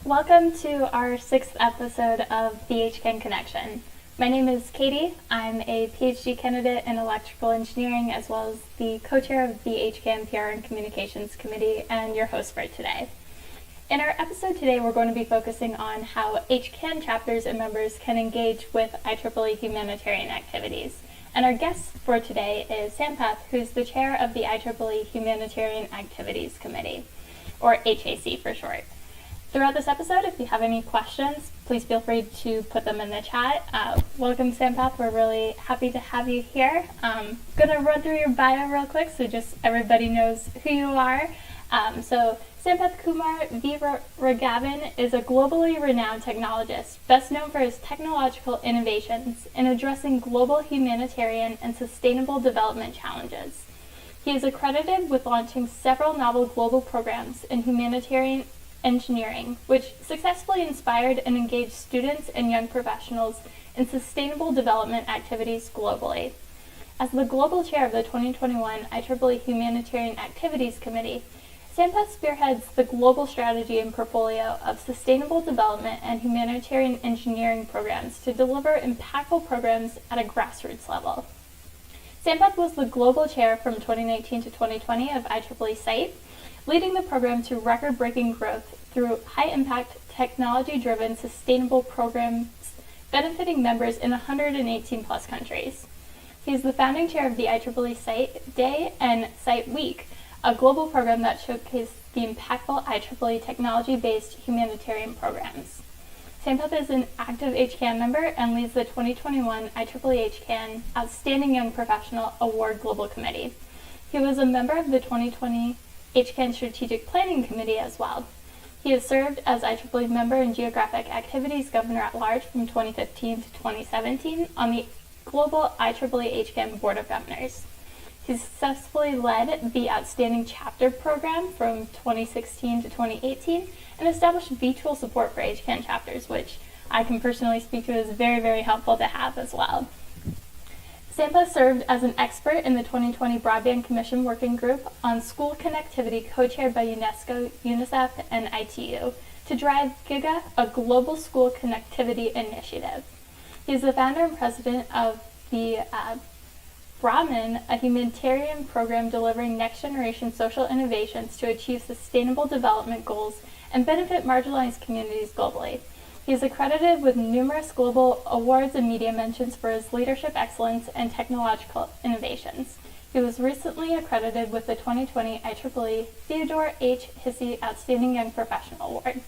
Welcome to our 6th episode of the HKN Connection. My name is Katie. I'm a PhD candidate in electrical engineering as well as the co-chair of the HKN PR and Communications Committee and your host for today. In our episode today, we're going to be focusing on how HKN chapters and members can engage with IEEE humanitarian activities. And our guest for today is Sampath, who's the chair of the IEEE Humanitarian Activities Committee, or HAC for short. Throughout this episode, if you have any questions, please feel free to put them in the chat. Welcome, Sampath. We're really happy to have you here. I'm going to run through your bio real quick so just everybody knows who you are. So Sampathkumar Veeraraghavan is a globally renowned technologist, best known for his technological innovations in addressing global humanitarian and sustainable development challenges. He is accredited with launching several novel global programs in humanitarian engineering, which successfully inspired and engaged students and young professionals in sustainable development activities globally. As the global chair of the 2021 IEEE Humanitarian Activities Committee, Sampath spearheads the global strategy and portfolio of sustainable development and humanitarian engineering programs to deliver impactful programs at a grassroots level. Sampath was the global chair from 2019 to 2020 of IEEE SITE, leading the program to record-breaking growth through high-impact, technology-driven, sustainable programs benefiting members in 118-plus countries. He is the founding chair of the IEEE SITE Day and SITE Week, a global program that showcased the impactful IEEE technology-based humanitarian programs. Sampath is an active HKN member and leads the 2021 IEEE-HKN Outstanding Young Professional Award Global Committee. He was a member of the 2020 HKN Strategic Planning Committee as well. He has served as IEEE member and Geographic Activities Governor at Large from 2015 to 2017 on the Global IEEE-HKN Board of Governors. He successfully led the Outstanding Chapter program from 2016 to 2018 and established virtual support for HKN chapters, which I can personally speak to is very, very helpful to have as well. Sampath served as an expert in the 2020 Broadband Commission Working Group on School Connectivity, co-chaired by UNESCO, UNICEF, and ITU, to drive GIGA, a global school connectivity initiative. He is the founder and president of the Brahmin, a humanitarian program delivering next-generation social innovations to achieve sustainable development goals and benefit marginalized communities globally. He is accredited with numerous global awards and media mentions for his leadership excellence and technological innovations. He was recently accredited with the 2020 IEEE Theodore H. Hissey Outstanding Young Professional Award.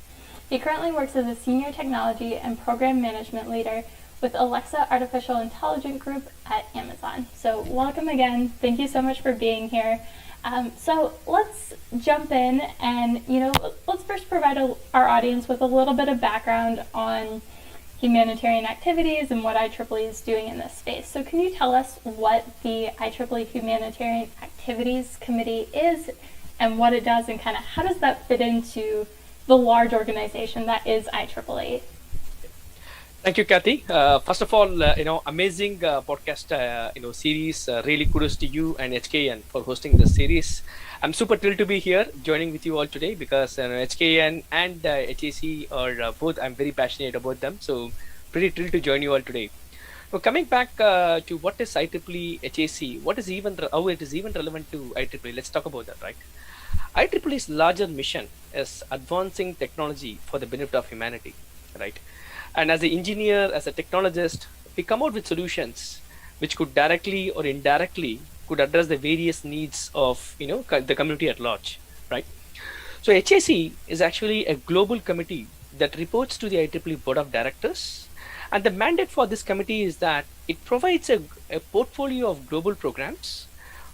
He currently works as a senior technology and program management leader with Alexa Artificial Intelligence Group at Amazon. So welcome again. Thank you so much for being here. So let's jump in and, let's first provide our audience with a little bit of background on humanitarian activities and what IEEE is doing in this space. So can you tell us what the IEEE Humanitarian Activities Committee is and what it does and kind of how does that fit into the large organization that is IEEE? Thank you, Kathy. First of all, amazing podcast, series. Really kudos to you and HKN for hosting this series. I'm super thrilled to be here, joining with you all today because HKN and HAC are both. I'm very passionate about them, so pretty thrilled to join you all today. Now, coming back to what is IEEE HAC, how it is even relevant to IEEE. Let's talk about that, right? IEEE's larger mission is advancing technology for the benefit of humanity, right? And as an engineer, as a technologist, we come out with solutions which could directly or indirectly could address the various needs of the community at large, right? So HAC is actually a global committee that reports to the IEEE Board of Directors, and the mandate for this committee is that it provides a portfolio of global programs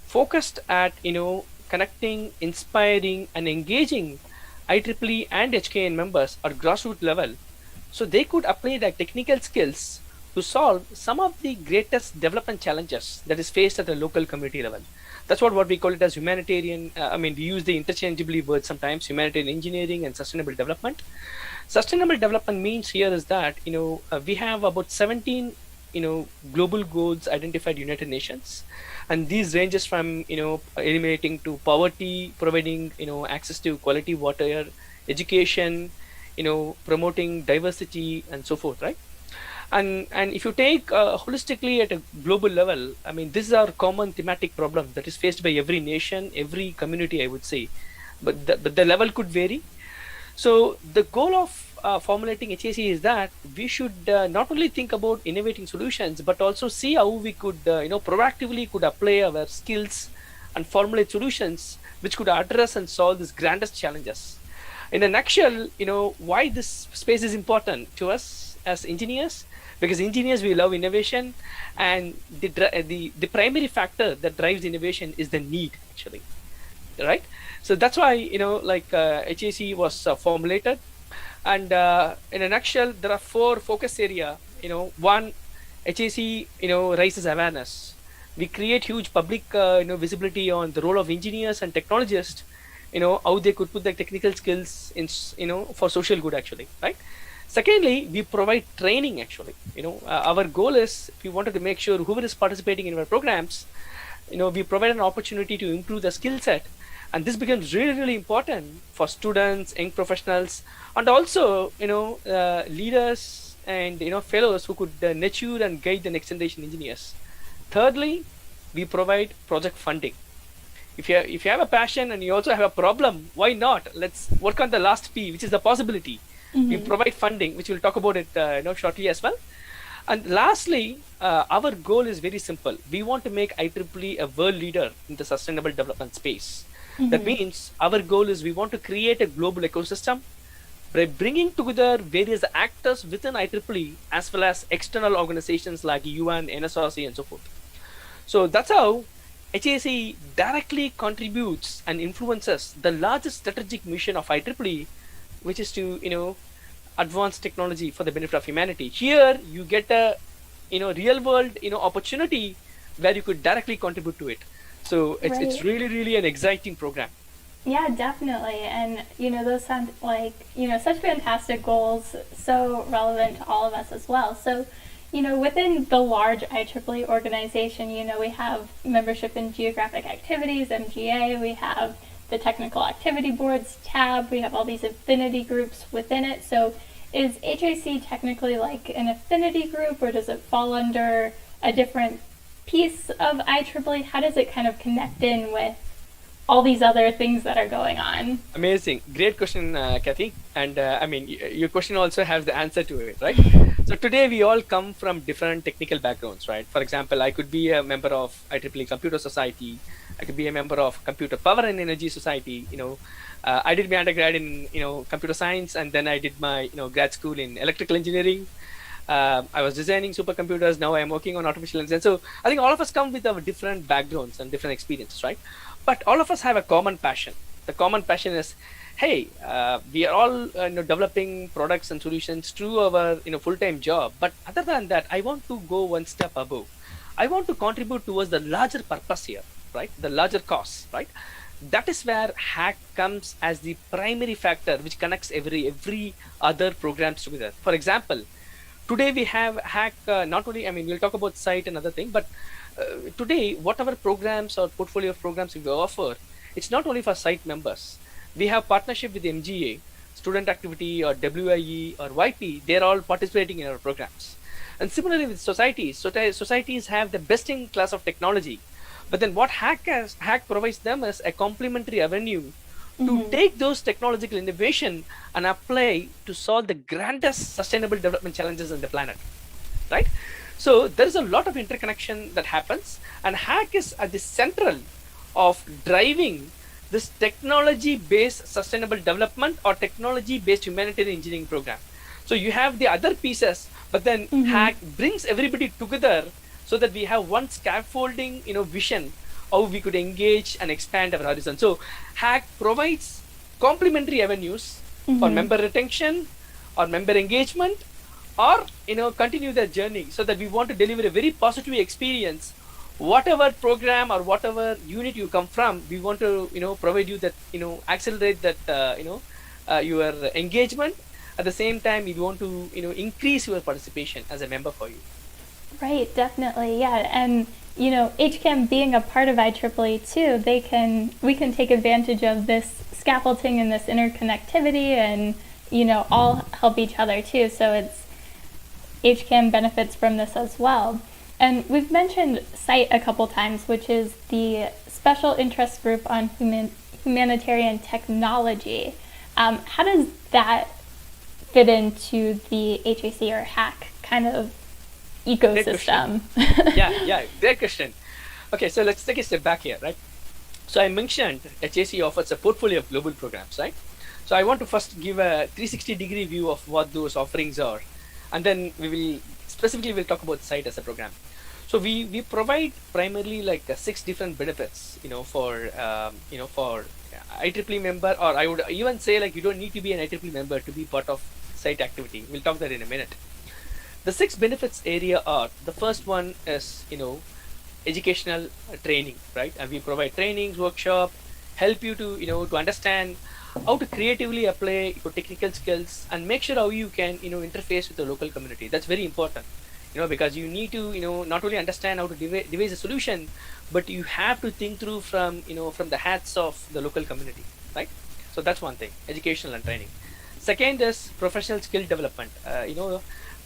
focused at connecting, inspiring, and engaging IEEE and HKN members at grassroots level, so they could apply their technical skills to solve some of the greatest development challenges that is faced at the local community level. That's what we call it as humanitarian. We use the interchangeably words sometimes, humanitarian engineering and sustainable development. Sustainable development means here is that we have about 17 global goals identified United Nations, and these ranges from eliminating to poverty, providing access to quality water, education, promoting diversity and so forth, right? And if you take holistically at a global level, I mean, this is our common thematic problem that is faced by every nation, every community, I would say, but the level could vary. So the goal of formulating HAC is that we should not only think about innovating solutions, but also see how we could, proactively could apply our skills and formulate solutions which could address and solve these grandest challenges. In a nutshell, why this space is important to us as engineers, because engineers, we love innovation, and the primary factor that drives innovation is the need, actually, right? So that's why HAC was formulated, and in a nutshell, there are 4 focus area. One, HAC raises awareness. We create huge public visibility on the role of engineers and technologists, how they could put their technical skills in for social good, actually, right? Secondly, we provide training, actually. Our goal is, we wanted to make sure whoever is participating in our programs, we provide an opportunity to improve the skill set. And this becomes really, really important for students, young professionals, and also, leaders and, fellows who could nurture and guide the next generation engineers. Thirdly, we provide project funding. If you have a passion and you also have a problem, why not? Let's work on the last P, which is the possibility. We provide funding, which we'll talk about it shortly as well. And lastly, our goal is very simple. We want to make IEEE a world leader in the sustainable development space. That means our goal is, we want to create a global ecosystem by bringing together various actors within IEEE as well as external organizations like UN, NSRC, and so forth. So that's how HAC directly contributes and influences the largest strategic mission of IEEE, which is to advance technology for the benefit of humanity. Here you get a real world opportunity where you could directly contribute to it. So it's really, really an exciting program. Yeah, definitely. And those sound like such fantastic goals, so relevant to all of us as well. So within the large IEEE organization, we have membership in geographic activities, MGA, we have the technical activity boards tab, we have all these affinity groups within it. So is HAC technically like an affinity group, or does it fall under a different piece of IEEE? How does it kind of connect in with all these other things that are going on? Amazing. Great question, Kathy. And your question also has the answer to it, right? So today we all come from different technical backgrounds, right? For example, I could be a member of IEEE Computer Society. I could be a member of Computer Power and Energy Society. I did my undergrad in computer science, and then I did my grad school in electrical engineering. I was designing supercomputers. Now I am working on artificial intelligence. So I think all of us come with our different backgrounds and different experiences, right? But all of us have a common passion. The common passion is, hey, we are all developing products and solutions through our full-time job. But other than that, I want to go one step above. I want to contribute towards the larger purpose here, right? The larger cause, right? That is where HAC comes as the primary factor which connects every other programs together. For example, today we have HAC, not only, we'll talk about site and other thing, but today, whatever programs or portfolio of programs we offer, it's not only for site members. We have partnership with MGA, Student Activity, or WIE, or YP. They're all participating in our programs. And similarly with societies, societies have the best in class of technology. But then what HAC provides them is a complementary avenue to take those technological innovation and apply to solve the grandest sustainable development challenges on the planet, right? So there is a lot of interconnection that happens, and HAC is at the central of driving this technology-based sustainable development or technology-based humanitarian engineering program. So you have the other pieces, but then HAC brings everybody together so that we have one scaffolding, vision how we could engage and expand our horizon. So HAC provides complementary avenues for member retention or member engagement, or continue their journey, so that we want to deliver a very positive experience. Whatever program or whatever unit you come from, we want to provide you that accelerate that your engagement. At the same time, we want to increase your participation as a member for you. Right, definitely, yeah. And HKN being a part of IEEE too, we can take advantage of this scaffolding and this interconnectivity, and all help each other too. So HKN benefits from this as well. And we've mentioned SITE a couple times, which is the Special Interest Group on Humanitarian Technology. How does that fit into the HAC or HAC kind of ecosystem? Great question. Okay, so let's take a step back here, right? So I mentioned HAC offers a portfolio of global programs, right? So I want to first give a 360-degree view of what those offerings are, and then we'll talk about SITE as a program. So we provide primarily like 6 different benefits, for IEEE member, or I would even say like you don't need to be an IEEE member to be part of SITE activity. We'll talk that in a minute. The 6 benefits area are, the first one is, educational training, right? And we provide trainings, workshop, help you to, to understand how to creatively apply your technical skills and make sure how you can, interface with the local community. That's very important, because you need to, not only understand how to devise a solution, but you have to think through from the hats of the local community, right? So that's one thing, educational and training. Second is professional skill development.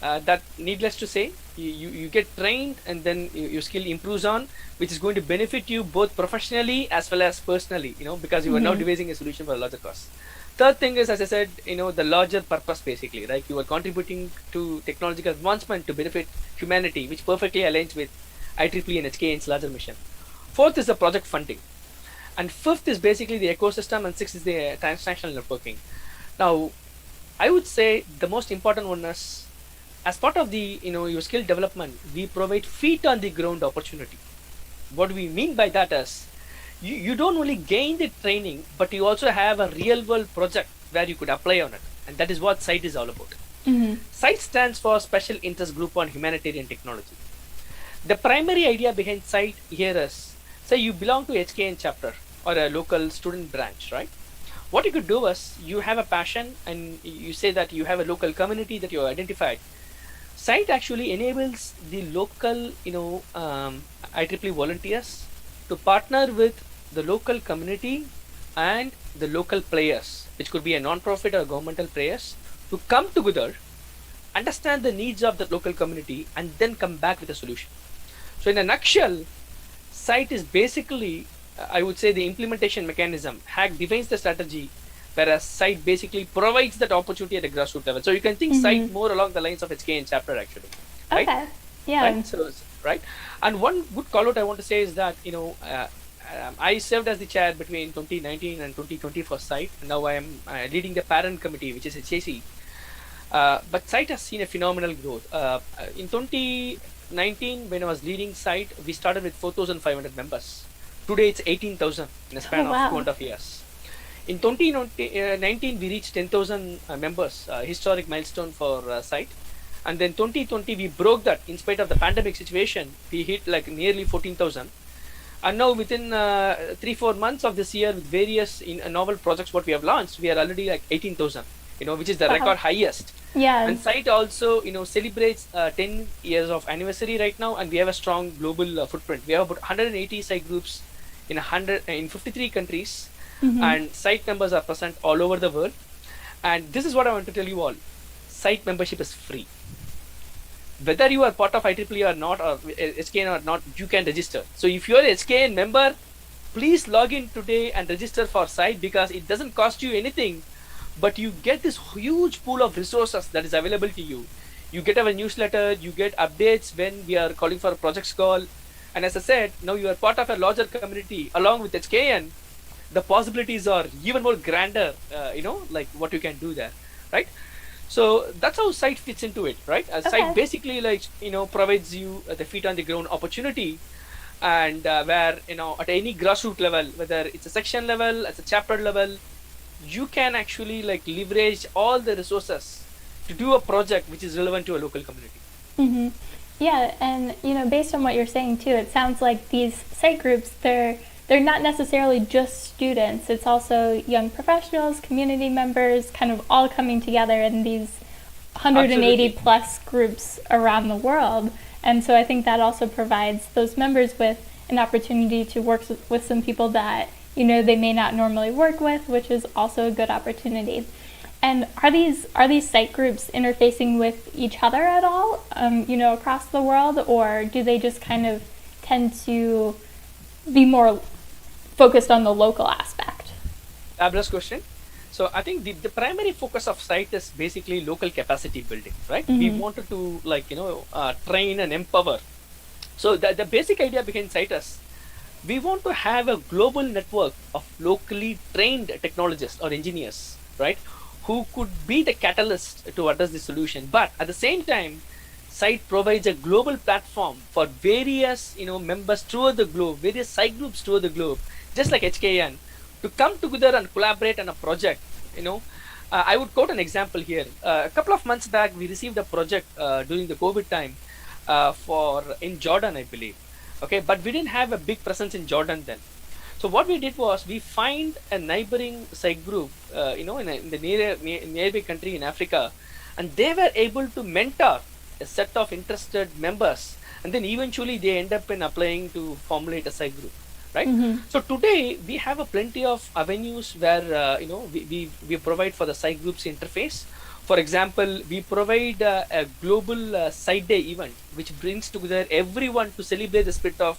That needless to say, you get trained and then your skill improves on, which is going to benefit you both professionally as well as personally, because you are now devising a solution for a larger cause. Third thing is, as I said, the larger purpose basically, right? You are contributing to technological advancement to benefit humanity, which perfectly aligns with IEEE and HKN's larger mission. Fourth is the project funding. And fifth is basically the ecosystem, and sixth is the transnational networking. Now, I would say the most important one is, as part of the your skill development, we provide feet on the ground opportunity. What we mean by that is, you don't only gain the training, but you also have a real world project where you could apply on it, and that is what SITE is all about. SITE stands for Special Interest Group on Humanitarian Technology. The primary idea behind SITE here is, say you belong to HKN chapter or a local student branch, right? What you could do is, you have a passion and you say that you have a local community that you identified. SITE actually enables the local, IEEE volunteers to partner with the local community and the local players, which could be a non-profit or governmental players, to come together, understand the needs of the local community, and then come back with a solution. So in a nutshell, SITE is basically, I would say, the implementation mechanism. HAC defines the strategy, whereas SITE basically provides that opportunity at a grassroots level. So you can think SITE more along the lines of HKN chapter actually. Right? Okay. Yeah. Right? So, right. And one good call out I want to say is that, I served as the chair between 2019 and 2020 for SITE. Now I am leading the parent committee, which is HAC. But SITE has seen a phenomenal growth. In 2019, when I was leading SITE, we started with 4,500 members. Today it's 18,000 in a span of 2.5 years. In 2019, we reached 10,000 members, historic milestone for SITE. And then 2020, we broke that. In spite of the pandemic situation, we hit like nearly 14,000. And now within 3-4 months of this year, with various novel projects what we have launched, we are already like 18,000, which is the record highest. Yeah. And SITE also, celebrates 10 years of anniversary right now, and we have a strong global footprint. We have about 180 SITE groups in 53 countries. And SITE members are present all over the world. And this is what I want to tell you all. SITE membership is free. Whether you are part of IEEE or not, or HKN or not, you can register. So if you are an HKN member, please log in today and register for SITE, because it doesn't cost you anything, but you get this huge pool of resources that is available to you. You get our newsletter, you get updates when we are calling for a projects call. And as I said, now you are part of a larger community along with HKN. The possibilities are even more grander, like what you can do there, right? So that's how SITE fits into it, right? SITE basically provides you the feet on the ground opportunity, and where, at any grassroots level, whether it's a section level, at a chapter level, you can actually leverage all the resources to do a project which is relevant to a local community. Yeah, and based on what you're saying too, it sounds like these SITE groups, they're not necessarily just students. It's also young professionals, community members, kind of all coming together in these 180 plus groups around the world. And so I think that also provides those members with an opportunity to work with some people that they may not normally work with, which is also a good opportunity. And are these site groups interfacing with each other at all, across the world, or do they just kind of tend to be more focused on the local aspect? Fabulous question. So I think the primary focus of site is basically local capacity building, right? Mm-hmm. We wanted to train and empower. So the basic idea behind site is we want to have a global network of locally trained technologists or engineers, right? Who could be the catalyst to address the solution. But at the same time, site provides a global platform for various members throughout the globe, various site groups throughout the globe, just like HKN, to come together and collaborate on a project. I would quote an example here. A couple of months back, we received a project during the COVID time in Jordan, I believe. Okay, but we didn't have a big presence in Jordan then. So what we did was we find a neighboring site group, in the nearby country in Africa, and they were able to mentor a set of interested members, and then eventually they end up in applying to formulate a site group, right? Mm-hmm. So today we have a plenty of avenues where we provide for the site groups interface. For example, we provide a global site day event which brings together everyone to celebrate the spirit of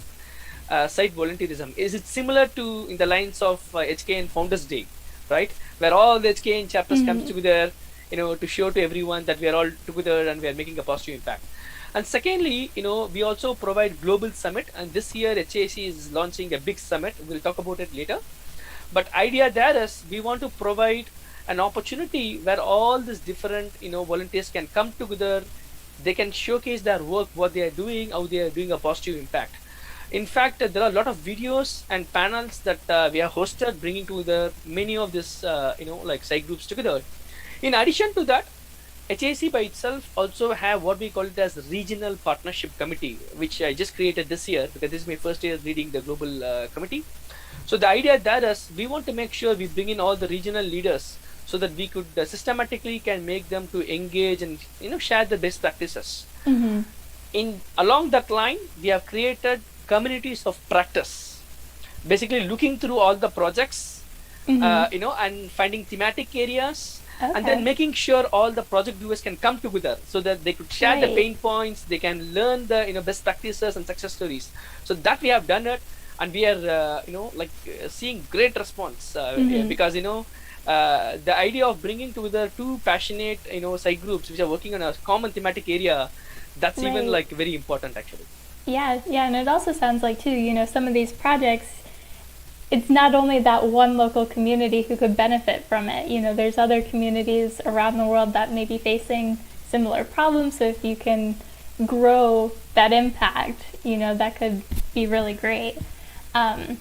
site volunteerism. Is it similar to in the lines of HKN Founders Day, right? Where all the HKN chapters comes together, to show to everyone that we are all together and we are making a positive impact. And secondly, we also provide global summit, and this year HAC is launching a big summit. We'll talk about it later. But idea there is we want to provide an opportunity where all these different volunteers can come together. They can showcase their work, what they are doing, how they are doing a positive impact. In fact, there are a lot of videos and panels that we have hosted, bringing together many of these site groups together. In addition to that, HAC by itself also have what we call it as Regional Partnership Committee, which I just created this year because this is my first year leading the global committee. So the idea there is we want to make sure we bring in all the regional leaders so that we could systematically can make them to engage and share the best practices. Mm-hmm. Along that line, we have created communities of practice, basically looking through all the projects, and finding thematic areas. Okay. And then making sure all the project doers can come together so that they could share the pain points, they can learn the best practices and success stories. So that we have done it, and we are seeing great response because the idea of bringing together two passionate site groups which are working on a common thematic area, that's even very important actually. Yeah, and it also sounds like too, some of these projects, it's not only that one local community who could benefit from it. There's other communities around the world that may be facing similar problems. So if you can grow that impact, that could be really great. I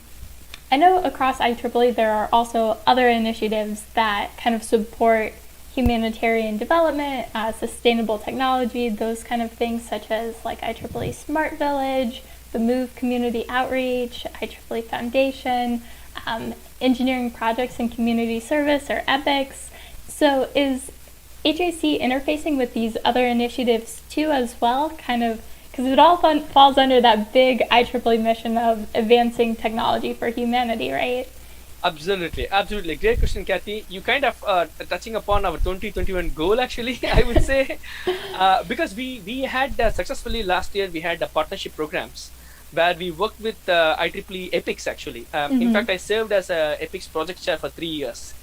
know across IEEE there are also other initiatives that kind of support humanitarian development, sustainable technology, those kind of things, such as like IEEE Smart Village, the MOVE Community Outreach, IEEE Foundation, Engineering Projects and Community Service, or EPICS. So is HAC interfacing with these other initiatives too as well, kind of, because it all falls under that big IEEE mission of advancing technology for humanity, right? Absolutely. Great question, Kathy. You kind of touching upon our 2021 goal, actually, I would say, because we had successfully last year, we had partnership programs where we worked with IEEE EPICS, actually. In fact, I served as a EPICS project chair for 3 years,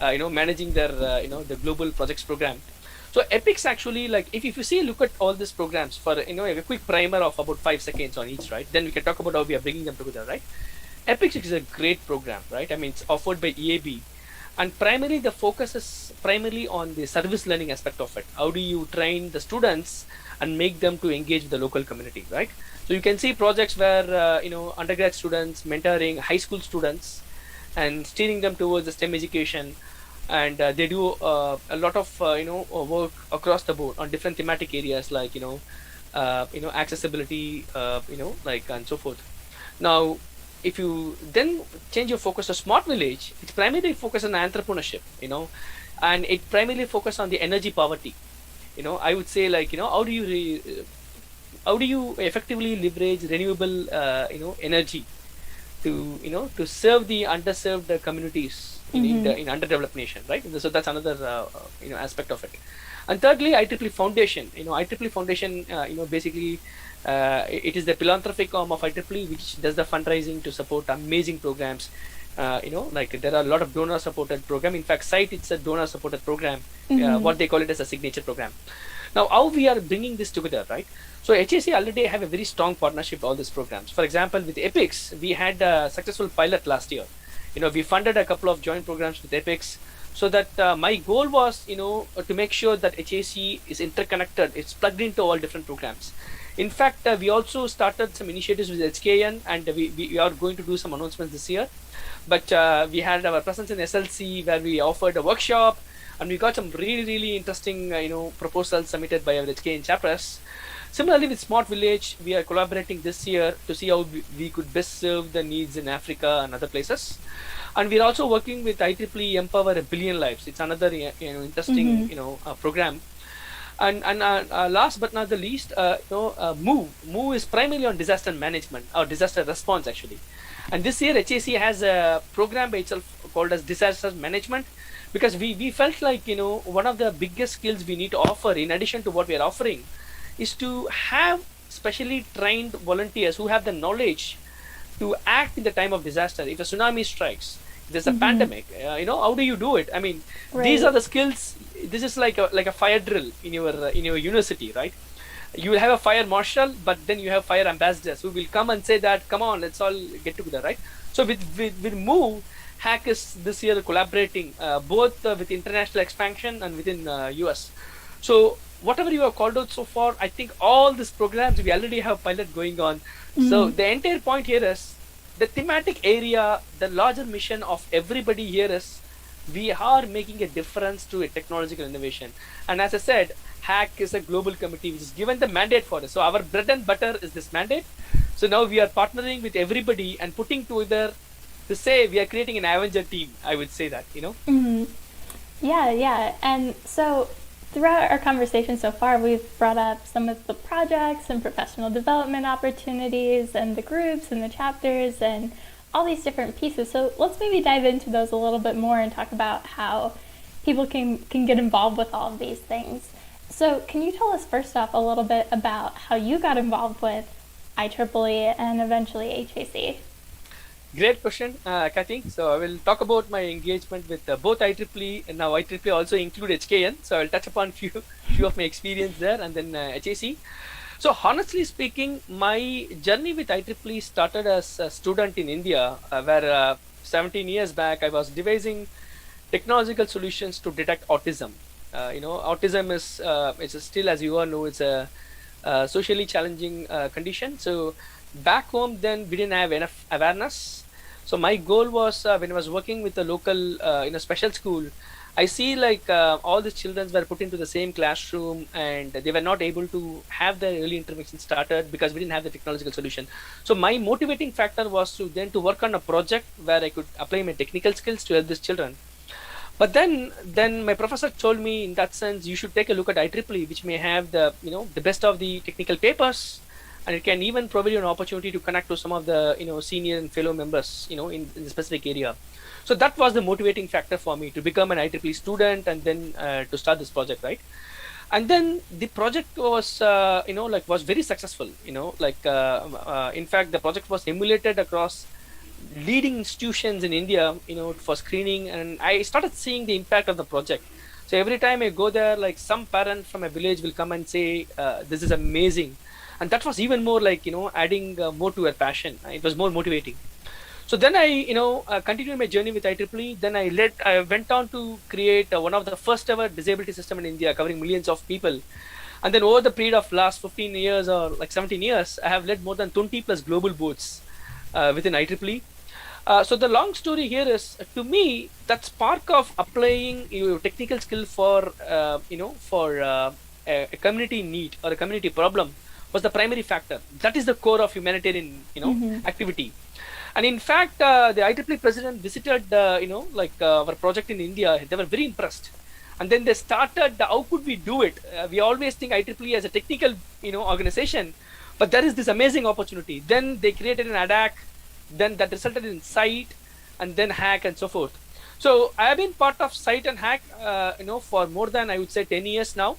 managing their, the global projects program. So EPICS actually, if you look at all these programs for, a quick primer of about 5 seconds on each, right? Then we can talk about how we are bringing them together, right? EPICS is a great program, right? I mean, it's offered by EAB, and primarily the focus is primarily on the service learning aspect of it. How do you train the students and make them to engage with the local community, right? So you can see projects where undergrad students mentoring high school students and steering them towards the STEM education, and they do a lot of work across the board on different thematic areas like accessibility, and so forth. Now, if you then change your focus to Smart Village, it's primarily focused on entrepreneurship, and it primarily focused on the energy poverty. I would say how do you effectively leverage renewable energy to serve the underserved communities in underdeveloped nation, right? So that's another aspect of it. And thirdly, IEEE Foundation. IEEE Foundation, basically, it is the philanthropic arm of IEEE, which does the fundraising to support amazing programs. Like there are a lot of donor-supported program. In fact, SITE, it's a donor-supported program. What they call it as a signature program. Now, how we are bringing this together, right? So HAC already have a very strong partnership with all these programs. For example, with Epix, we had a successful pilot last year. We funded a couple of joint programs with Epix, so that my goal was, to make sure that HAC is interconnected, it's plugged into all different programs. In fact, we also started some initiatives with HKN, and we are going to do some announcements this year. But we had our presence in SLC, where we offered a workshop, and we got some really, really interesting, proposals submitted by our HKN chapters. Similarly, with Smart Village, we are collaborating this year to see how we could best serve the needs in Africa and other places. And we're also working with IEEE Empower a Billion Lives. It's another interesting program. And last but not the least, Move is primarily on disaster management or disaster response actually. And this year HAC has a program by itself called as disaster management, because we felt like one of the biggest skills we need to offer in addition to what we are offering is to have specially trained volunteers who have the knowledge to act in the time of disaster. If a tsunami strikes, if there's a pandemic, how do you do it? I mean, these are the skills. This is like a fire drill in your university, right? You will have a fire marshal, but then you have fire ambassadors who will come and say that, come on, let's all get together, right? So with Move, HAC is this year collaborating both with international expansion and within US. So whatever you have called out so far, I think all these programs, we already have pilot going on. So the entire point here is the thematic area, the larger mission of everybody here is we are making a difference to a technological innovation. And as I said, HAC is a global committee which is given the mandate for this. So our bread and butter is this mandate. So now we are partnering with everybody and putting together to say we are creating an Avenger team. I would say that, Yeah. And so throughout our conversation so far, we've brought up some of the projects and professional development opportunities and the groups and the chapters and all these different pieces. So let's maybe dive into those a little bit more and talk about how people can get involved with all of these things. So can you tell us first off a little bit about how you got involved with IEEE and eventually HAC? Great question, Kathy. So I will talk about my engagement with both IEEE and now IEEE also include HKN. So I'll touch upon few of my experience there and then HAC. So honestly speaking, my journey with IEEE started as a student in India, where 17 years back I was devising technological solutions to detect autism. Autism is it's still, as you all know, it's a socially challenging condition. So back home then we didn't have enough awareness. So my goal was when I was working with a local special school, I see like all the children were put into the same classroom and they were not able to have their early intervention started because we didn't have the technological solution. So my motivating factor was to work on a project where I could apply my technical skills to help these children. But then my professor told me, in that sense, you should take a look at IEEE, which may have the best of the technical papers, and it can even provide you an opportunity to connect to some of the senior and fellow members in the specific area. So that was the motivating factor for me to become an IEEE student and then to start this project, right? And then the project was was very successful. In fact, the project was emulated across leading institutions in India, for screening, and I started seeing the impact of the project. So every time I go there, like some parent from a village will come and say, this is amazing. And that was even more like, adding more to her passion. It was more motivating. So then I continued my journey with IEEE. Then I went on to create one of the first ever disability system in India, covering millions of people. And then over the period of last 15 years or like 17 years, I have led more than 20 plus global boards within IEEE. So the long story here is, to me, that spark of applying your technical skill for a community need or a community problem was the primary factor. That is the core of humanitarian activity. And in fact, the IEEE president visited our project in India. They were very impressed. And then they started, how could we do it? We always think IEEE as a technical organization, but there is this amazing opportunity. Then they created an ADAC. then that resulted in Site, and then Hack, and so forth. So I have been part of Site and Hack, for more than, I would say, 10 years now.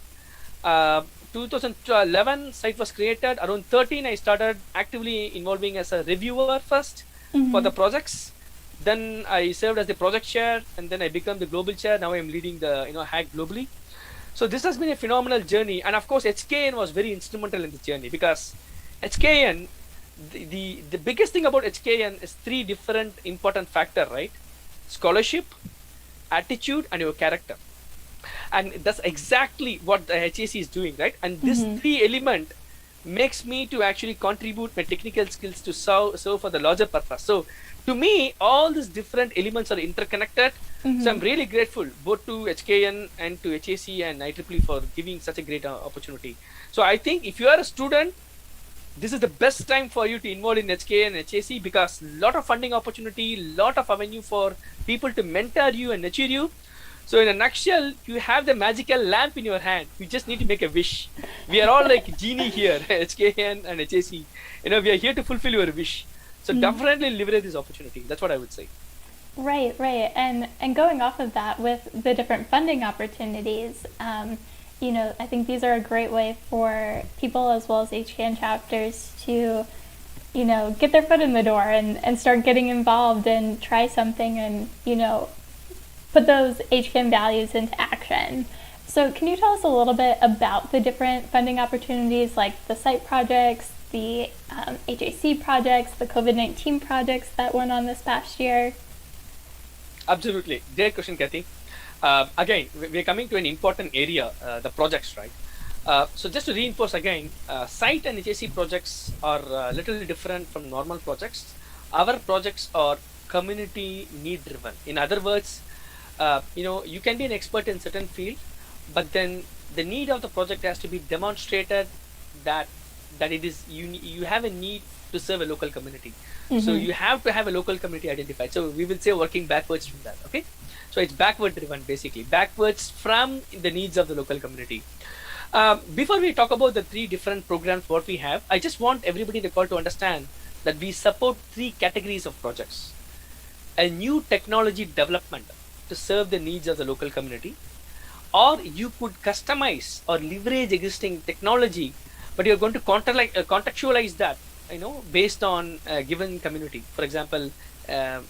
2011 Site was created. Around 13 I started actively involving as a reviewer first for the projects. Then I served as the project chair, and then I became the global chair. Now I'm leading the Hack globally. So this has been a phenomenal journey, and of course HKN was very instrumental in the journey, because HKN, the biggest thing about HKN is three different important factors, right? Scholarship, attitude, and your character. And that's exactly what the HAC is doing, right? And this three element makes me to actually contribute my technical skills to serve for the larger purpose. So to me, all these different elements are interconnected. So I'm really grateful both to HKN and to HAC and IEEE for giving such a great opportunity. So I think if you are a student, this is the best time for you to involve in HKN and HAC, because lot of funding opportunity, lot of avenue for people to mentor you and nurture you. So in a nutshell, you have the magical lamp in your hand. You just need to make a wish. We are all like genie here, HKN and HAC. We are here to fulfill your wish. So definitely leverage this opportunity. That's what I would say. Right. And going off of that, with the different funding opportunities, I think these are a great way for people as well as HKN chapters to, get their foot in the door and start getting involved and try something and, put those HKN values into action. So can you tell us a little bit about the different funding opportunities, like the site projects, the HAC projects, the COVID-19 projects that went on this past year? Absolutely. Great question, Kathy. Again, we're coming to an important area, the projects, right? So just to reinforce again, site and HAC projects are a little different from normal projects. Our projects are community need driven. In other words, you can be an expert in certain field, but then the need of the project has to be demonstrated that it is you have a need to serve a local community. So you have to have a local community identified. So we will say working backwards from that. Okay, so it's backward driven, basically backwards from the needs of the local community. Before we talk about the three different programs what we have, I just want everybody in the call to understand that we support three categories of projects: a new technology development to serve the needs of the local community, or you could customize or leverage existing technology, but you're going to contextualize that based on a given community. For example,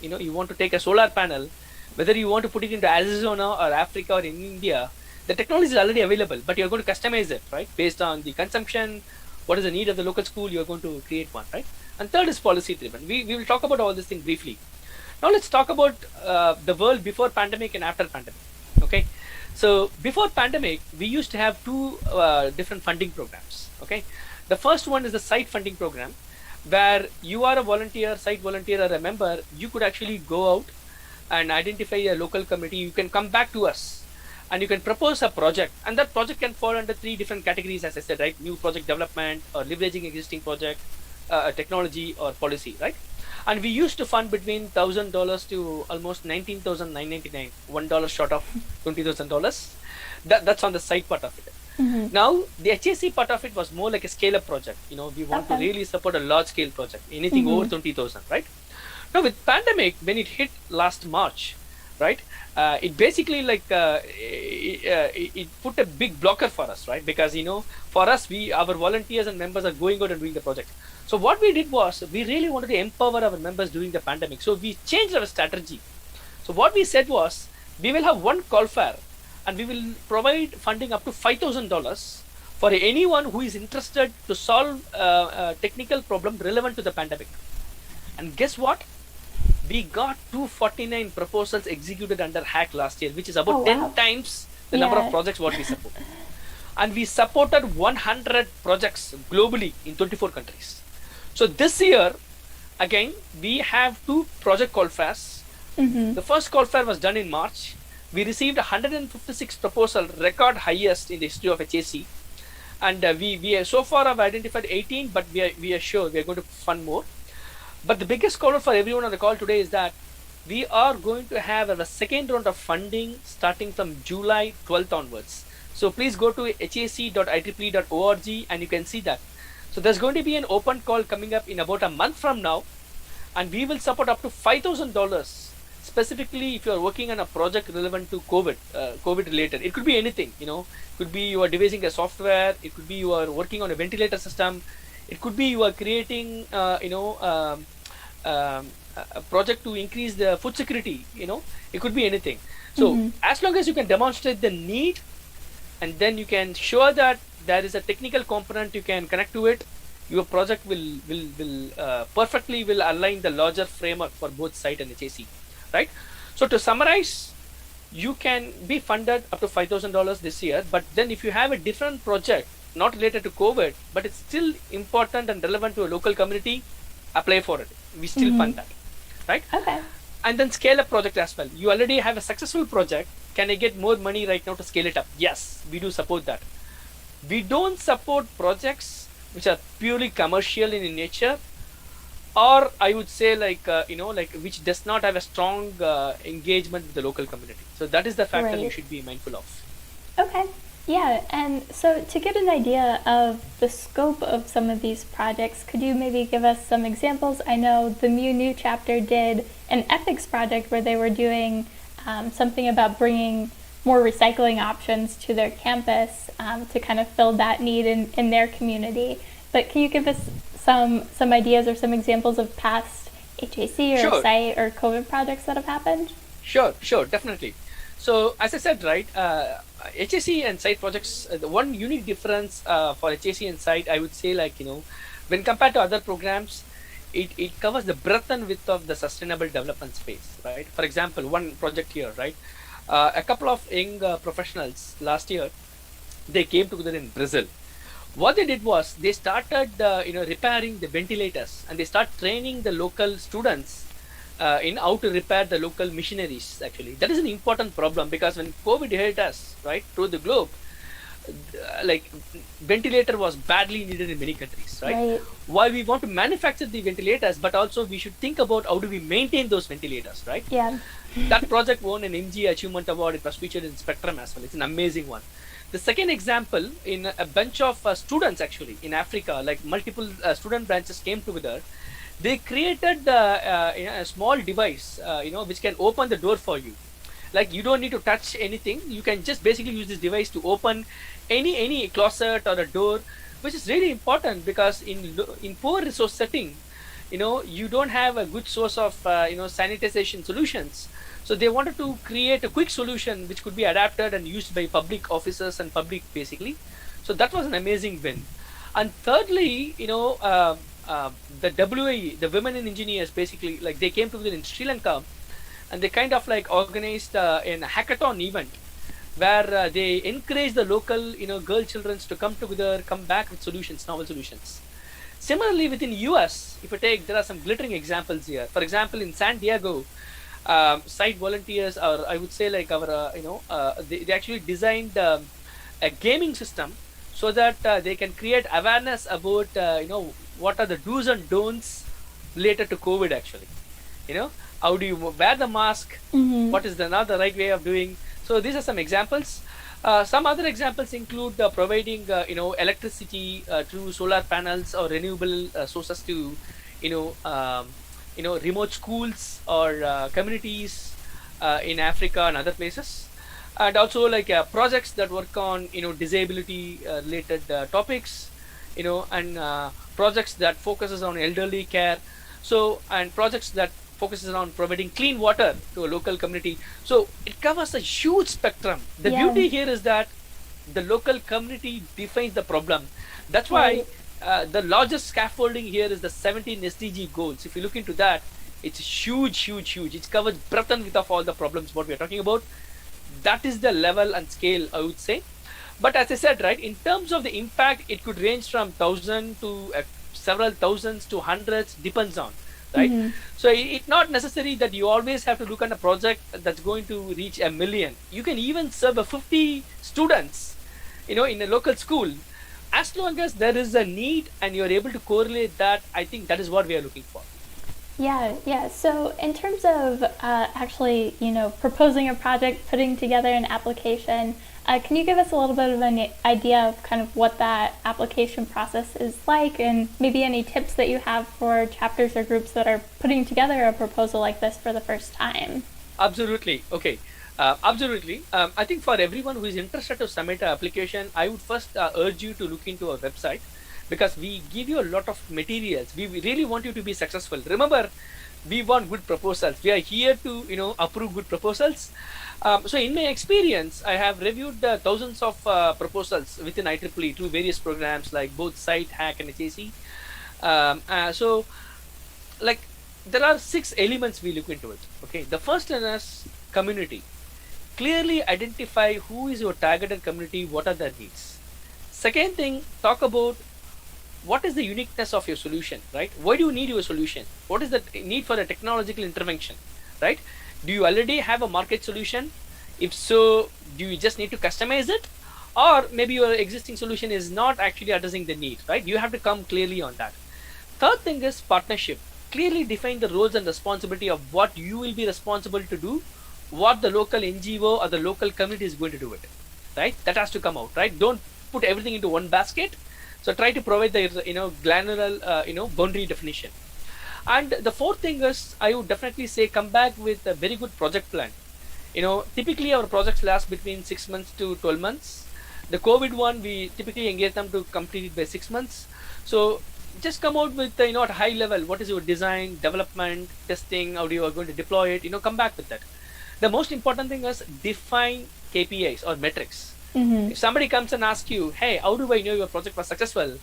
you want to take a solar panel, whether you want to put it into Arizona or Africa or in India, the technology is already available, but you're going to customize it, right? Based on the consumption, what is the need of the local school, you're going to create one, right? And third is policy driven. We will talk about all this thing briefly. Now let's talk about the world before pandemic and after pandemic. Okay, so before pandemic, we used to have two different funding programs. Okay, the first one is the site funding program, where you are a volunteer, site volunteer, or a member. You could actually go out and identify a local committee. You can come back to us and you can propose a project, and that project can fall under three different categories, as I said, right? New project development, or leveraging existing project, technology, or policy, right? And we used to fund between $1,000 to almost $19,999, $1 short of $20,000. That's on the site part of it. Now the HAC part of it was more like a scale-up project. We want to really support a large-scale project, anything over 20,000, right? Now with pandemic, when it hit last March, right? It basically it put a big blocker for us, right? Because for us, our volunteers and members are going out and doing the project. So what we did was, we really wanted to empower our members during the pandemic. So we changed our strategy. So what we said was, we will have one call fair, and we will provide funding up to $5,000 for anyone who is interested to solve a technical problem relevant to the pandemic. And guess what? We got 249 proposals executed under HACK last year, which is about 10 times the number of projects what we support. And we supported 100 projects globally in 24 countries. So this year, again, we have two project call fairs. The first call fair was done in March. We received 156 proposals, record highest in the history of HAC. And we so far have identified 18, but we are sure we are going to fund more. But the biggest call for everyone on the call today is that we are going to have a second round of funding starting from July 12th onwards. So please go to hac.ieee.org and you can see that. So there's going to be an open call coming up in about a month from now, and we will support up to $5,000 specifically if you are working on a project relevant to COVID related. It could be anything, it could be you are devising a software, it could be you are working on a ventilator system, it could be you are creating a project to increase the food security, it could be anything. So as long as you can demonstrate the need, and then you can show that there is a technical component you can connect to it, your project will perfectly will align the larger framework for both site and HAC, right? So to summarize, you can be funded up to $5,000 this year, but then if you have a different project not related to COVID, but it's still important and relevant to a local community, apply for it. We still fund that, right? Okay. And then scale up project as well. You already have a successful project. Can I get more money right now to scale it up? Yes, we do support that. We don't support projects which are purely commercial in nature, or I would say like which does not have a strong engagement with the local community. So that is the factor you should be mindful of. Okay. Yeah, and so to get an idea of the scope of some of these projects, could you maybe give us some examples? I know the New chapter did an ethics project where they were doing something about bringing more recycling options to their campus to kind of fill that need in their community. But can you give us some ideas or some examples of past HAC or site or COVID projects that have happened? Sure, definitely. So as I said, right, HAC and site projects, the one unique difference for HAC and site, I would say, like, when compared to other programs, it covers the breadth and width of the sustainable development space, right? For example, one project here, right? A couple of young professionals last year, they came together in Brazil. What they did was they started, repairing the ventilators, and they start training the local students in how to repair the local machineries. Actually, that is an important problem, because when COVID hit us, right, through the globe, like ventilator was badly needed in many countries, right? While we want to manufacture the ventilators, but also we should think about how do we maintain those ventilators, right? Yeah. That project won an MG Achievement Award. It was featured in Spectrum as well. It's an amazing one. The second example, in a bunch of students actually in Africa, like multiple student branches came together. They created a small device, which can open the door for you. Like, you don't need to touch anything. You can just basically use this device to open any closet or a door, which is really important, because in poor resource setting, you don't have a good source of sanitization solutions. So they wanted to create a quick solution which could be adapted and used by public officers and public basically. So that was an amazing win. And thirdly, the WAE, the Women in Engineers, basically, like, they came together in Sri Lanka, and they kind of like organized in a hackathon event where they encouraged the local girl children to come together, come back with solutions, novel solutions. Similarly, within US, if you take, there are some glittering examples here. For example, in San Diego, site volunteers, or I would say like our they actually designed a gaming system so that they can create awareness about what are the do's and don'ts related to COVID actually. How do you wear the mask? What is another right way of doing? So these are some examples. Some other examples include providing electricity through solar panels or renewable sources to remote schools or communities in Africa and other places, and also like projects that work on disability related topics, and projects that focuses on elderly care, and projects that focuses on providing clean water to a local community. So it covers a huge spectrum. The beauty here is that the local community defines the problem. That's why the largest scaffolding here is the 17 SDG goals. If you look into that, it's huge. It covers breadth and width of all the problems what we are talking about. That is the level and scale, I would say. But as I said, right, in terms of the impact, it could range from 1,000 to several thousands to hundreds, depends on, right? So it's not necessary that you always have to look at a project that's going to reach 1 million. You can even serve 50 students, in a local school. As long as there is a need and you're able to correlate that, I think that is what we are looking for. Yeah. So in terms of actually, proposing a project, putting together an application, can you give us a little bit of an idea of kind of what that application process is like, and maybe any tips that you have for chapters or groups that are putting together a proposal like this for the first time? Absolutely. Okay. Absolutely. I think for everyone who is interested to submit an application, I would first urge you to look into our website, because we give you a lot of materials. We really want you to be successful. Remember, we want good proposals. We are here to, approve good proposals. So in my experience, I have reviewed thousands of proposals within IEEE through various programs like both SITE, HACK, and HAC. So, like, there are 6 elements we look into it. Okay, the first one is community. Clearly identify who is your targeted community, what are their needs. Second thing, talk about what is the uniqueness of your solution, right? Why do you need your solution? What is the need for a technological intervention, right? Do you already have a market solution? If so, do you just need to customize it? Or maybe your existing solution is not actually addressing the need, right? You have to come clearly on that. Third thing is partnership. Clearly define the roles and responsibility of what you will be responsible to do, what the local NGO or the local community is going to do it, right? That has to come out, right? Don't put everything into one basket. So try to provide the granular boundary definition. And the fourth thing is, I would definitely say, come back with a very good project plan. Typically our projects last between 6 months to 12 months. The COVID one, we typically engage them to complete it by 6 months. So just come out with at a high level, what is your design, development, testing, how you are going to deploy it. Come back with that. The most important thing is define KPIs or metrics. If somebody comes and asks you, hey, how do I know your project was successful?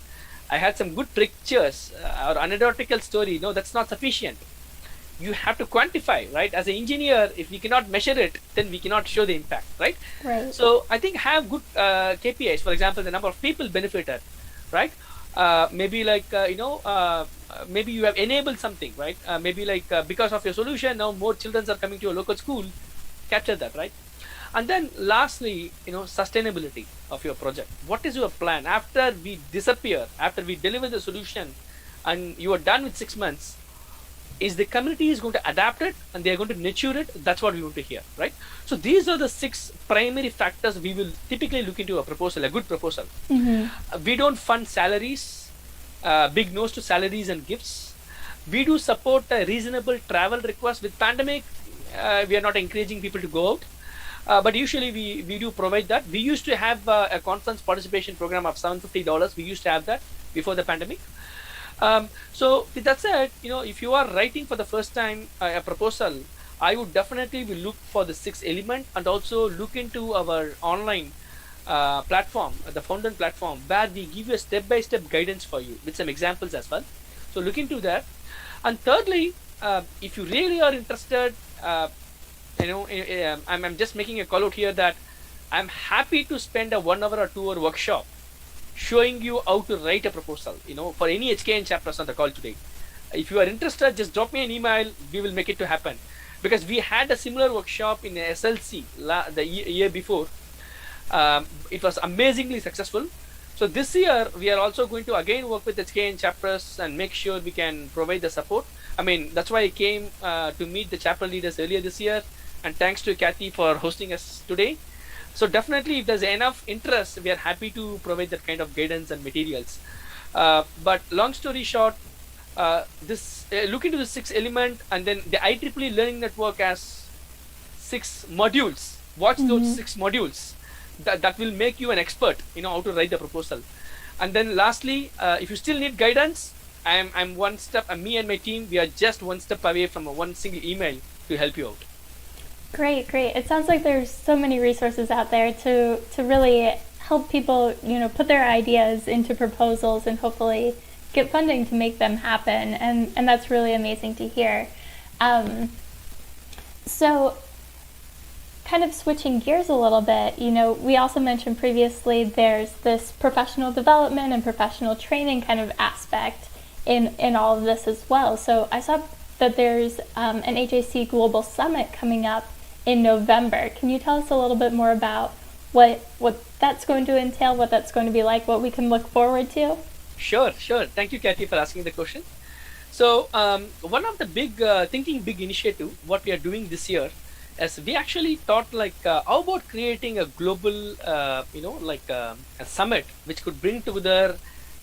I had some good pictures or anecdotal story. No, that's not sufficient. You have to quantify, right? As an engineer, if we cannot measure it, then we cannot show the impact, right? Right. So I think have good KPIs. For example, the number of people benefited, right? Maybe maybe you have enabled something, right? Because of your solution, now more children are coming to your local school. Capture that, right? And then lastly, sustainability of your project. What is your plan after we disappear, after we deliver the solution and you are done with 6 months? Is the community is going to adapt it and they are going to nurture it? That's what we want to hear, right? So these are the 6 primary factors we will typically look into a proposal, a good proposal. We don't fund salaries, big no's to salaries and gifts. We do support a reasonable travel request. With pandemic, we are not encouraging people to go out. But usually we do provide that. We used to have a conference participation program of $750. We used to have that before the pandemic. So with that said, if you are writing for the first time a proposal, I would definitely look for the 6 element and also look into our online platform, the Fountain platform, where we give you a step-by-step guidance for you with some examples as well. So look into that. And thirdly, if you really are interested, I'm just making a call out here that I'm happy to spend a 1 hour or 2 hour workshop showing you how to write a proposal, for any HKN chapters on the call today. If you are interested, just drop me an email. We will make it to happen. Because we had a similar workshop in SLC the year before. It was amazingly successful. So this year, we are also going to again work with HKN chapters and make sure we can provide the support. I mean, that's why I came to meet the chapter leaders earlier this year. And thanks to Kathy for hosting us today. So definitely, if there's enough interest, we are happy to provide that kind of guidance and materials. But long story short, look into the 6 element, and then the IEEE Learning Network has 6 modules. Watch those 6 modules. That will make you an expert, how to write the proposal. And then lastly, if you still need guidance, I'm one step, me and my team, we are just one step away from one single email to help you out. Great. It sounds like there's so many resources out there to really help people, put their ideas into proposals and hopefully get funding to make them happen. And that's really amazing to hear. So kind of switching gears a little bit, we also mentioned previously there's this professional development and professional training kind of aspect in all of this as well. So I saw that there's an HAC Global Summit coming up in November. Can you tell us a little bit more about what that's going to entail, what that's going to be like, what we can look forward to? Sure. Thank you, Kathy, for asking the question. So one of the big thinking big initiative what we are doing this year is we actually thought like how about creating a global a summit which could bring together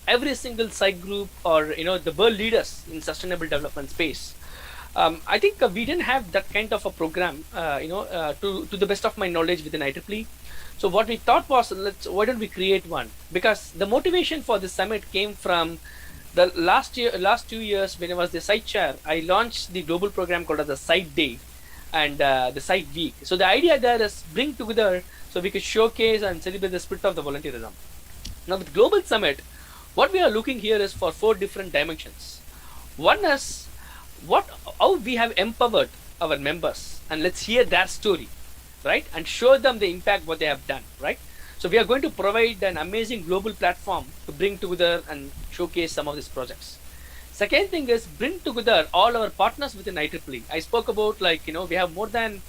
every single site group or the world leaders in sustainable development space. I think we didn't have that kind of a program, to the best of my knowledge within IEEE. So what we thought was, why don't we create one? Because the motivation for this summit came from the last 2 years when I was the site chair. I launched the global program called as the Site Day and the Site Week. So the idea there is bring together so we could showcase and celebrate the spirit of the volunteerism. Now with Global Summit, what we are looking here is for 4 different dimensions. One is how we have empowered our members, and let's hear their story, right, and show them the impact what they have done, right. So we are going to provide an amazing global platform to bring together and showcase some of these projects. Second thing is bring together all our partners within IEEE. I spoke about we have more than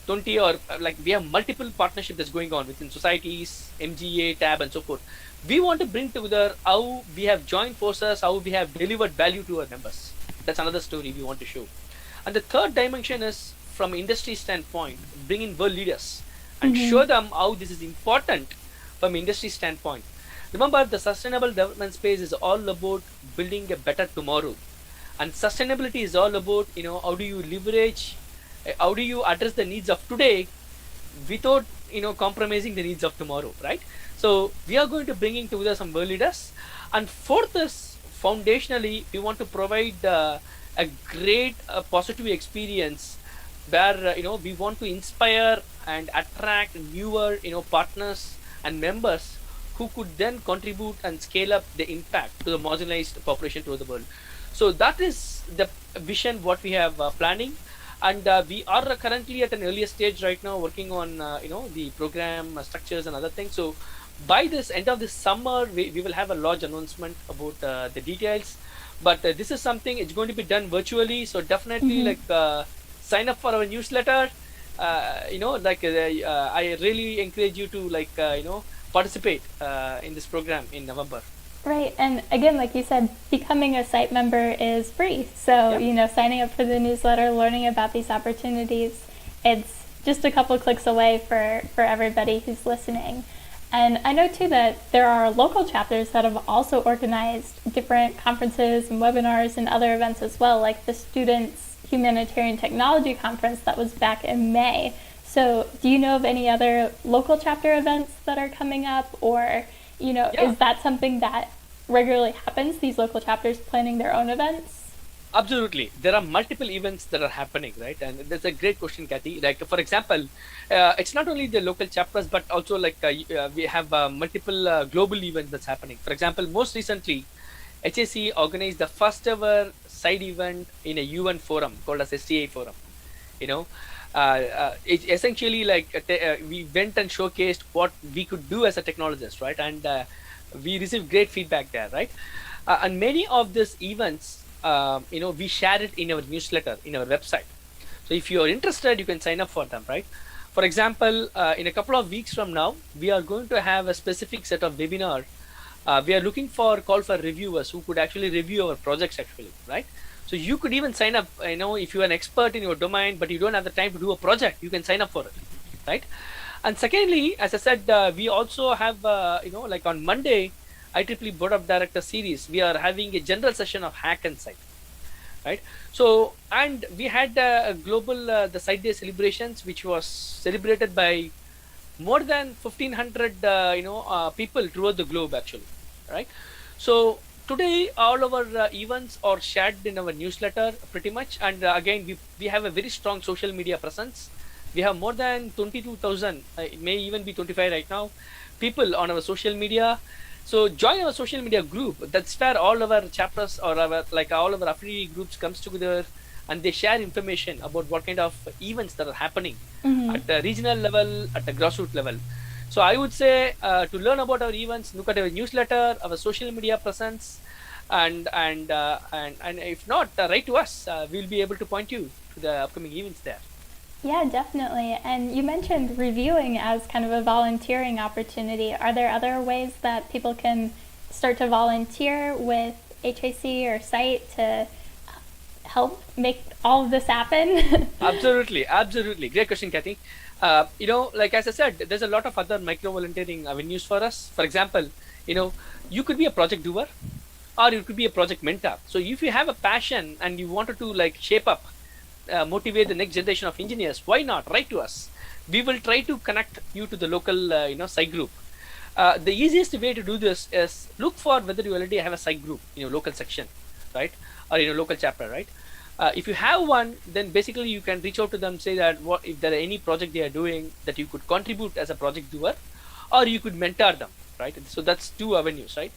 20 or we have multiple partnerships that's going on within societies, MGA, TAB and so forth. We want to bring together how we have joined forces, how we have delivered value to our members. That's another story we want to show. And the third dimension is from industry standpoint, bring in world leaders and show them how this is important from industry standpoint. Remember, the sustainable development space is all about building a better tomorrow. And sustainability is all about, how do you leverage, how do you address the needs of today without, compromising the needs of tomorrow, right? So we are going to bring in together some world leaders. And fourth is, foundationally, we want to provide a great positive experience where we want to inspire and attract newer partners and members who could then contribute and scale up the impact to the marginalized population throughout the world. So that is the vision what we have planning, and we are currently at an earlier stage right now working on the program structures and other things. So by this end of this summer, we will have a large announcement about the details. But this is something, it's going to be done virtually. So definitely sign up for our newsletter. I really encourage you to participate in this program in November. Right, and again, like you said, becoming a site member is free. So, signing up for the newsletter, learning about these opportunities, it's just a couple clicks away for everybody who's listening. And I know too that there are local chapters that have also organized different conferences and webinars and other events as well, like the Students Humanitarian Technology Conference that was back in May. So do you know of any other local chapter events that are coming up, or, is that something that regularly happens, these local chapters planning their own events? Absolutely. There are multiple events that are happening, right? And that's a great question, Kathy. Like, for example, it's not only the local chapters, but also we have multiple global events that's happening. For example, most recently, HSC organized the first ever side event in a UN forum called as STA forum. It essentially we went and showcased what we could do as a technologist, right? And we received great feedback there, right? And many of these events, we share it in our newsletter, in our website. So if you are interested, you can sign up for them, right? For example, in a couple of weeks from now, we are going to have a specific set of webinar. We are looking for call for reviewers who could actually review our projects actually, right? So you could even sign up, if you're an expert in your domain, but you don't have the time to do a project, you can sign up for it, right? And secondly, as I said, we also have, on Monday, IEEE Board of Directors series, we are having a general session of Hack and Site, right? So, and we had a global, the Site Day celebrations, which was celebrated by more than 1,500, people throughout the globe actually, right? So today, all our events are shared in our newsletter pretty much. And again, we have a very strong social media presence. We have more than 22,000, it may even be 25 right now, people on our social media. So join our social media group. That's where all of our chapters or all of our affiliate groups comes together, and they share information about what kind of events that are happening at the regional level, at the grassroots level. So I would say to learn about our events, look at our newsletter, our social media presence, and if not, write to us. We'll be able to point you to the upcoming events there. Yeah, definitely. And you mentioned reviewing as kind of a volunteering opportunity. Are there other ways that people can start to volunteer with HAC or SITE to help make all of this happen? Absolutely, absolutely. Great question, Kathy. Like as I said, there's a lot of other micro volunteering avenues for us. For example, you could be a project doer, or you could be a project mentor. So if you have a passion and you wanted to like shape up, motivate the next generation of engineers, why not write to us? We will try to connect you to the local, site group. The easiest way to do this is look for whether you already have a site group in your local section, right, or in your local chapter, right? If you have one, then basically you can reach out to them, say that what if there are any project they are doing that you could contribute as a project doer, or you could mentor them, right? So that's two avenues, right?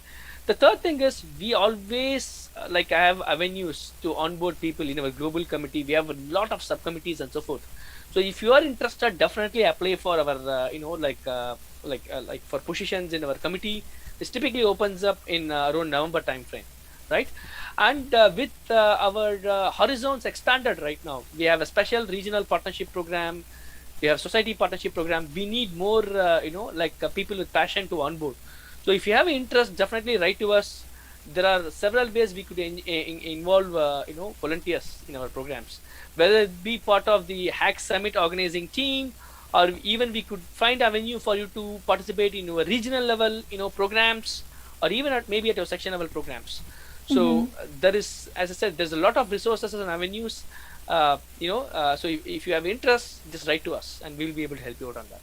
The third thing is we always have avenues to onboard people in our global committee. We have a lot of subcommittees and so forth. So if you are interested, definitely apply for our for positions in our committee. This typically opens up in around November time frame, right? And with our horizons expanded right now, we have a special regional partnership program, we have society partnership program. We need more people with passion to onboard. So if you have interest, definitely write to us. There are several ways we could involve volunteers in our programs, whether it be part of the Hack Summit organizing team, or even we could find avenue for you to participate in your regional level programs, or even maybe at your section level programs. So there is, as I said, there's a lot of resources and avenues. So if you have interest, just write to us and we'll be able to help you out on that.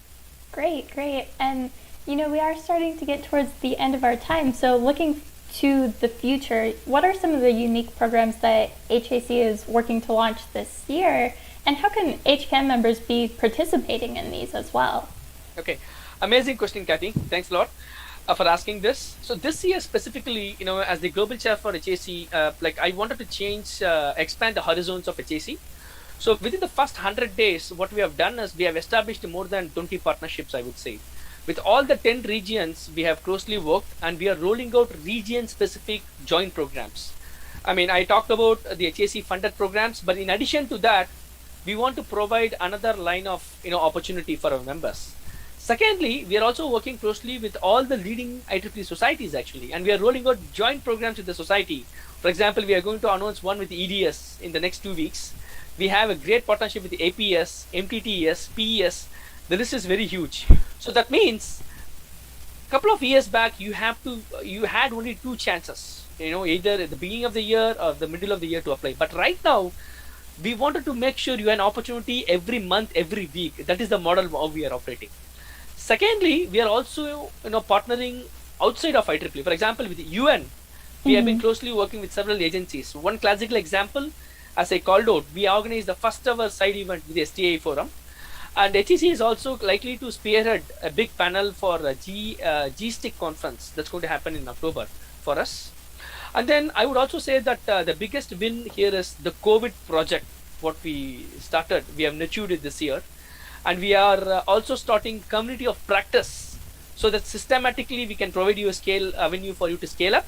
Great, great. And we are starting to get towards the end of our time. So looking to the future, what are some of the unique programs that HAC is working to launch this year? And how can HKN members be participating in these as well? Okay, amazing question, Kathy. Thanks a lot for asking this. So this year specifically, as the global chair for HAC, I wanted to expand the horizons of HAC. So within the first 100 days, what we have done is we have established more than 20 partnerships, I would say. With all the 10 regions, we have closely worked and we are rolling out region-specific joint programs. I mean, I talked about the HAC funded programs, but in addition to that, we want to provide another line of opportunity for our members. Secondly, we are also working closely with all the leading IEEE societies actually, and we are rolling out joint programs with the society. For example, we are going to announce one with EDS in the next 2 weeks. We have a great partnership with the APS, MTTES, PES. The list is very huge. So that means a couple of years back, you had only 2 chances, either at the beginning of the year or the middle of the year to apply. But right now, we wanted to make sure you have an opportunity every month, every week. That is the model how we are operating. Secondly, we are also partnering outside of IEEE. For example, with the UN, we have been closely working with several agencies. One classical example, as I called out, we organized the first ever side event with the STI forum. And HEC is also likely to spearhead a big panel for a G-Stick conference that's going to happen in October for us. And then I would also say that the biggest win here is the COVID project, what we started. We have nurtured it this year. And we are also starting community of practice so that systematically we can provide you a avenue for you to scale up.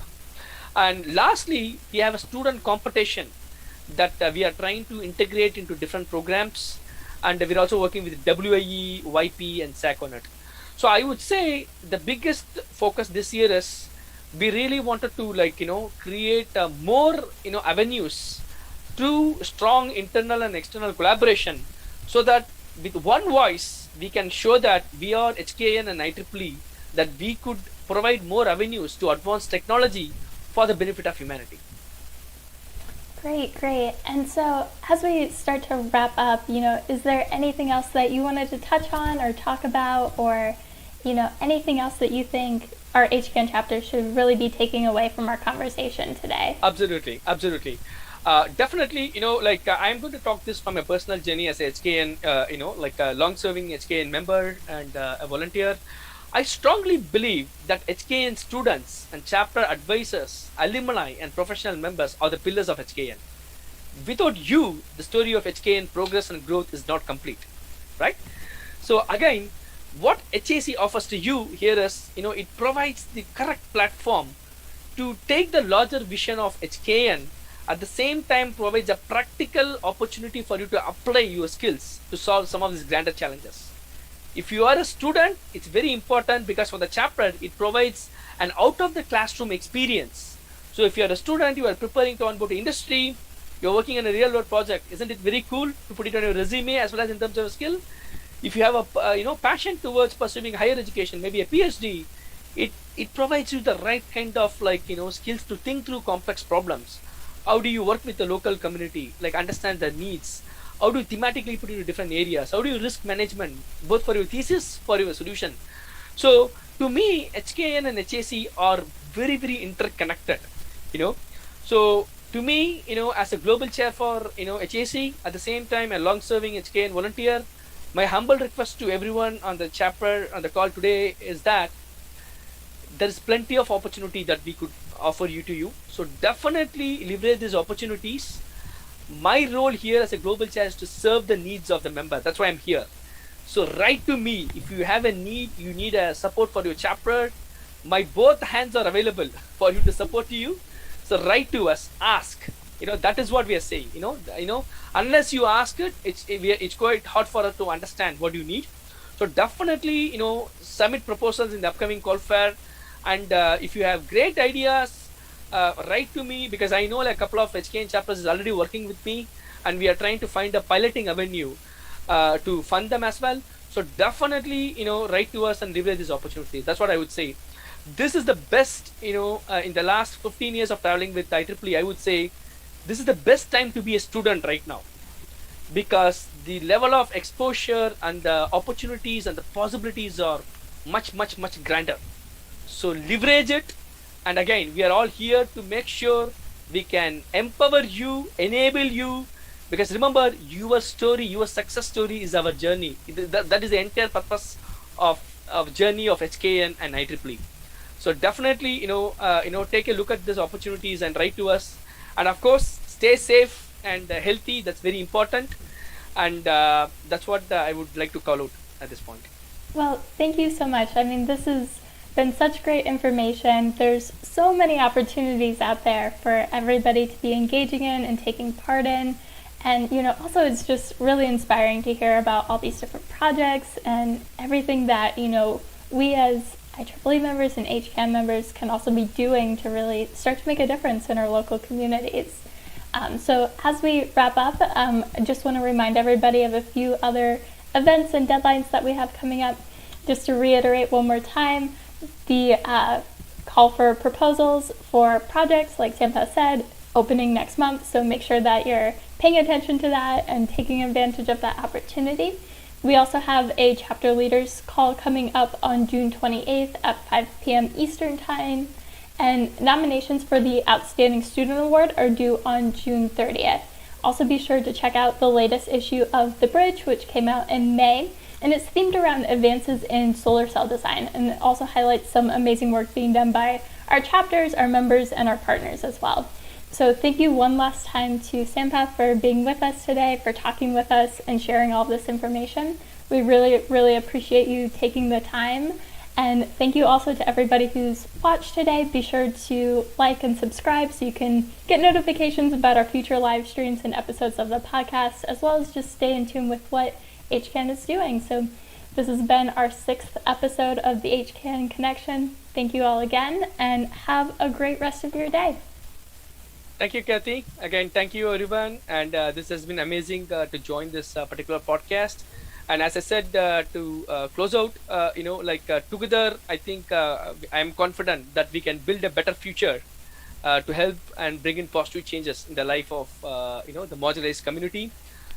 And lastly, we have a student competition that we are trying to integrate into different programs. And we're also working with WIE, YP, and SAC on it. So I would say the biggest focus this year is we really wanted to create more avenues through strong internal and external collaboration, so that with one voice we can show that we are HKN and IEEE, that we could provide more avenues to advance technology for the benefit of humanity. Great, great. And so as we start to wrap up, is there anything else that you wanted to touch on or talk about, or, anything else that you think our HKN chapter should really be taking away from our conversation today? Absolutely, absolutely. Definitely, I'm going to talk this from a personal journey as a HKN, a long-serving HKN member and a volunteer. I strongly believe that HKN students and chapter advisors, alumni and professional members are the pillars of HKN. Without you, the story of HKN progress and growth is not complete, right? So again, what HAC offers to you here is, it provides the correct platform to take the larger vision of HKN, at the same time provides a practical opportunity for you to apply your skills to solve some of these grander challenges. If you are a student, it's very important because for the chapter, it provides an out of the classroom experience. So if you are a student, you are preparing to onboard to industry, you're working on a real world project. Isn't it very cool to put it on your resume as well as in terms of skill? If you have a passion towards pursuing higher education, maybe a PhD, it provides you the right kind of skills to think through complex problems. How do you work with the local community, like understand their needs? How do you thematically put it into different areas? How do you risk management, both for your thesis, for your solution? So to me, HKN and HAC are very, very interconnected, So to me, as a global chair for, HAC, at the same time, a long-serving HKN volunteer, my humble request to everyone on the chapter, on the call today is that there is plenty of opportunity that we could offer to you. So definitely leverage these opportunities. My role here as a global chair is to serve the needs of the member. That's why I'm here. So write to me if you have a need, you need a support for your chapter. My both hands are available for you to support you. So write to us, ask. That is what we are saying. Unless you ask it, it's quite hard for us to understand what you need. So definitely, submit proposals in the upcoming call fair. And if you have great ideas, write to me, because I know a couple of HKN chapters is already working with me, and we are trying to find a piloting avenue to fund them as well. So definitely, write to us and leverage this opportunity. That's what I would say. This is the best, in the last 15 years of traveling with IEEE, I would say this is the best time to be a student right now, because the level of exposure and the opportunities and the possibilities are much, much, much grander. So leverage it. And again, we are all here to make sure we can empower you, enable you, because remember, your story, your success story is our journey. That is the entire purpose of journey of HKN and IEEE. So definitely, take a look at these opportunities and write to us. And of course, stay safe and healthy. That's very important. And that's what I would like to call out at this point. Well, thank you so much. I mean, this has been such great information. There's so many opportunities out there for everybody to be engaging in and taking part in. And, also it's just really inspiring to hear about all these different projects and everything that, we as IEEE members and HKN members can also be doing to really start to make a difference in our local communities. So as we wrap up, I just want to remind everybody of a few other events and deadlines that we have coming up. Just to reiterate one more time, the call for proposals for projects, like Sampha said, opening next month. So make sure that you're paying attention to that and taking advantage of that opportunity. We also have a chapter leaders call coming up on June 28th at 5 p.m. Eastern Time. And nominations for the Outstanding Student Award are due on June 30th. Also be sure to check out the latest issue of The Bridge, which came out in May. And it's themed around advances in solar cell design, and it also highlights some amazing work being done by our chapters, our members, and our partners as well. So thank you one last time to Sampath for being with us today, for talking with us and sharing all this information. We really, really appreciate you taking the time. And thank you also to everybody who's watched today. Be sure to like and subscribe so you can get notifications about our future live streams and episodes of the podcast, as well as just stay in tune with what HKN is doing. So this has been our 6th episode of the HKN Connection. Thank you all again, and have a great rest of your day. Thank you, Kathy. Again, thank you, everyone. And this has been amazing to join this particular podcast. And as I said, to close out, together, I think I am confident that we can build a better future to help and bring in positive changes in the life of, the marginalized community.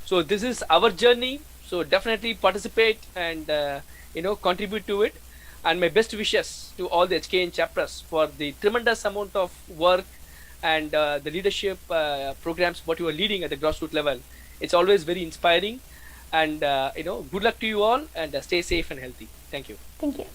So this is our journey. So definitely participate and, contribute to it. And my best wishes to all the HKN chapters for the tremendous amount of work and the leadership programs what you are leading at the grassroots level. It's always very inspiring. And good luck to you all, and stay safe and healthy. Thank you. Thank you.